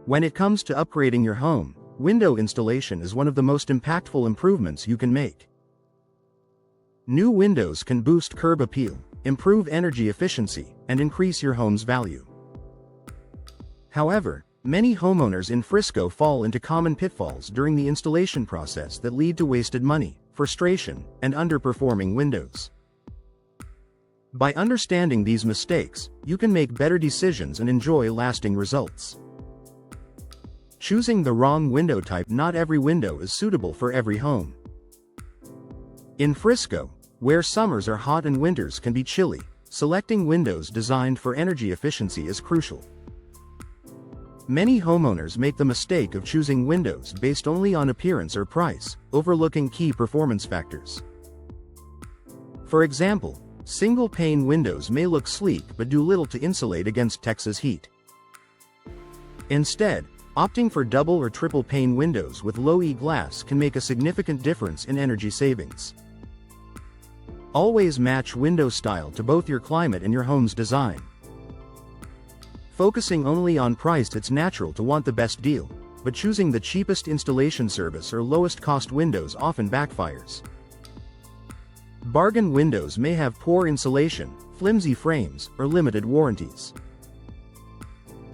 When it comes to upgrading your home, window installation is one of the most impactful improvements you can make. New windows can boost curb appeal, improve energy efficiency, and increase your home's value. However, many homeowners in Frisco fall into common pitfalls during the installation process that lead to wasted money, frustration, and underperforming windows. By understanding these mistakes, you can make better decisions and enjoy lasting results. Choosing the wrong window type. Not every window is suitable for every home. In Frisco, where summers are hot and winters can be chilly, selecting windows designed for energy efficiency is crucial. Many homeowners make the mistake of choosing windows based only on appearance or price, overlooking key performance factors. For example, single-pane windows may look sleek but do little to insulate against Texas heat. Instead, opting for double or triple pane windows with low E glass can make a significant difference in energy savings. Always match window style to both your climate and your home's design. Focusing only on price. It's natural to want the best deal, but choosing the cheapest installation service or lowest cost windows often backfires. Bargain windows may have poor insulation, flimsy frames, or limited warranties.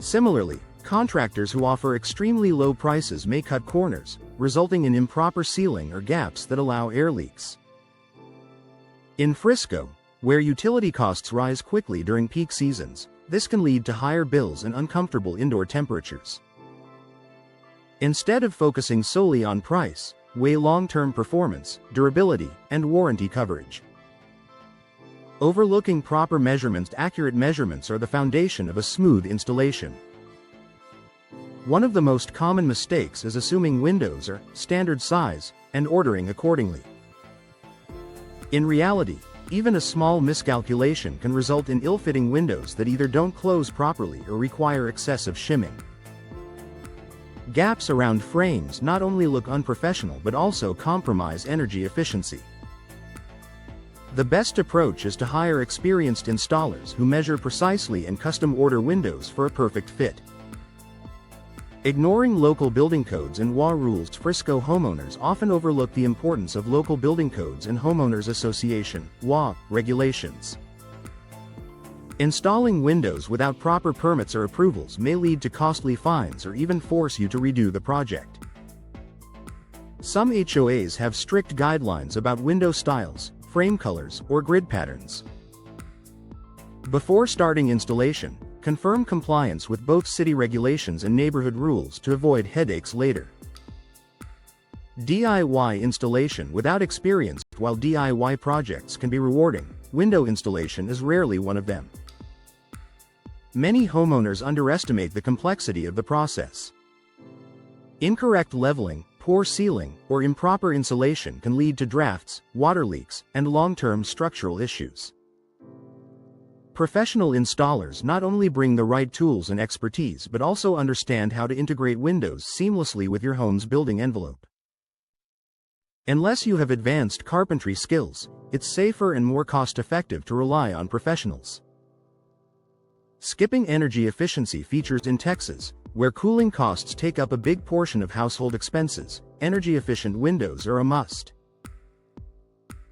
Similarly, contractors who offer extremely low prices may cut corners, resulting in improper sealing or gaps that allow air leaks. In Frisco, where utility costs rise quickly during peak seasons, this can lead to higher bills and uncomfortable indoor temperatures. Instead of focusing solely on price, weigh long-term performance, durability, and warranty coverage. Overlooking proper measurements. Accurate measurements are the foundation of a smooth installation. One of the most common mistakes is assuming windows are standard size and ordering accordingly. In reality, even a small miscalculation can result in ill-fitting windows that either don't close properly or require excessive shimming. Gaps around frames not only look unprofessional but also compromise energy efficiency. The best approach is to hire experienced installers who measure precisely and custom order windows for a perfect fit. Ignoring local building codes and WA rules. Frisco homeowners often overlook the importance of local building codes and homeowners association (WA) regulations. Installing windows without proper permits or approvals may lead to costly fines or even force you to redo the project. Some HOAs have strict guidelines about window styles, frame colors, or grid patterns. Before starting installation, confirm compliance with both city regulations and neighborhood rules to avoid headaches later. DIY installation without experience. While DIY projects can be rewarding, window installation is rarely one of them. Many homeowners underestimate the complexity of the process. Incorrect leveling, poor sealing, or improper insulation can lead to drafts, water leaks, and long-term structural issues. Professional installers not only bring the right tools and expertise but also understand how to integrate windows seamlessly with your home's building envelope. Unless you have advanced carpentry skills, it's safer and more cost-effective to rely on professionals. Skipping energy efficiency features. In Texas, where cooling costs take up a big portion of household expenses, energy-efficient windows are a must.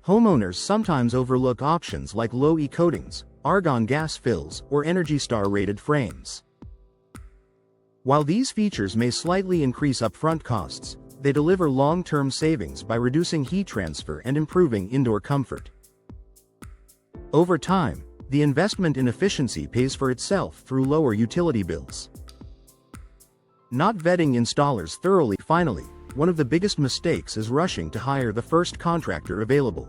Homeowners sometimes overlook options like low-E coatings, argon gas fills, or Energy Star-rated frames. While these features may slightly increase upfront costs, they deliver long-term savings by reducing heat transfer and improving indoor comfort. Over time, the investment in efficiency pays for itself through lower utility bills. Not vetting installers thoroughly. Finally, one of the biggest mistakes is rushing to hire the first contractor available.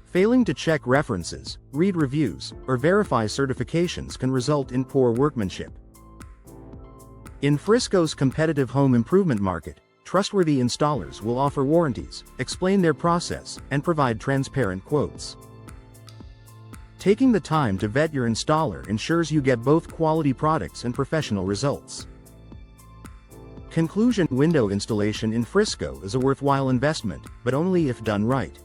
Failing to check references, read reviews, or verify certifications can result in poor workmanship. In Frisco's competitive home improvement market, trustworthy installers will offer warranties, explain their process, and provide transparent quotes. Taking the time to vet your installer ensures you get both quality products and professional results. Conclusion: window installation in Frisco is a worthwhile investment, but only if done right.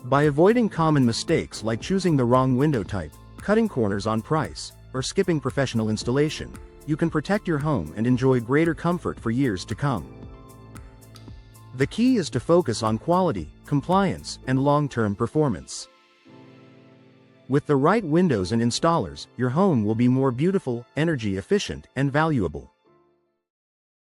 By avoiding common mistakes like choosing the wrong window type, cutting corners on price, or skipping professional installation, you can protect your home and enjoy greater comfort for years to come. The key is to focus on quality, compliance, and long-term performance. With the right windows and installers, your home will be more beautiful, energy efficient, and valuable.